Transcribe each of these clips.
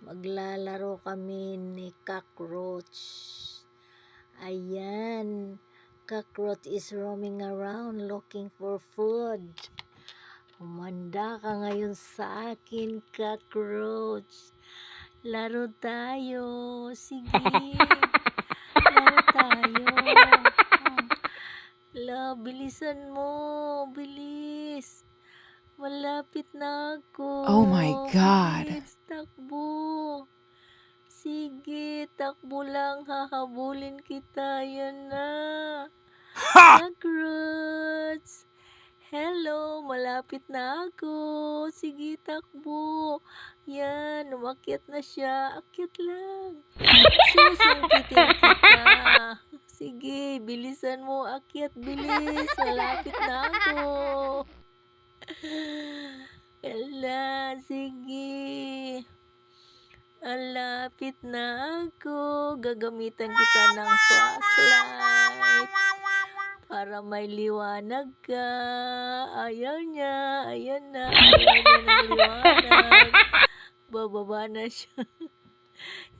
Maglalaro kami ni cockroach. Ayan, cockroach is roaming around looking for food. Humanda ka ngayon sa akin, cockroach. Laro tayo. Sige. Laro tayo. Bilisan mo. Bilis. Malapit na ako. Oh my God. Bilis, takbo. Sige, takbo lang. Hahabulin kita. Yan na. Cockroach. Hello, malapit na ako. Sige, takbo. Yan, umakyat na siya. Akyat lang. Susungkitin kita. Sige, bilisan mo. Akyat, bilis. Malapit na ako. Ala, sige. Malapit na ako. Gagamitan kita ng flashlight para may liwanag ka. Ayaw niya. Ayan na. Ayaw niya ng liwanag. Bababa na siya.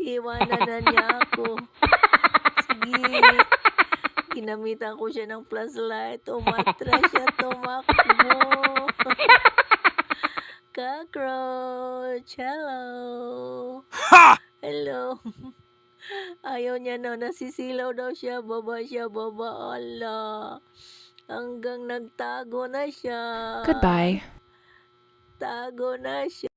Iwanan na niya ako. Sige. Ginamitan ko siya ng flashlight. Umatras siya. Tumakbo. Cockroach. Hello. Hello. Ayaw niya na. Nasisilaw daw siya. Baba siya. Baba. Ala. Hanggang nagtago na siya. Goodbye. Tago na siya.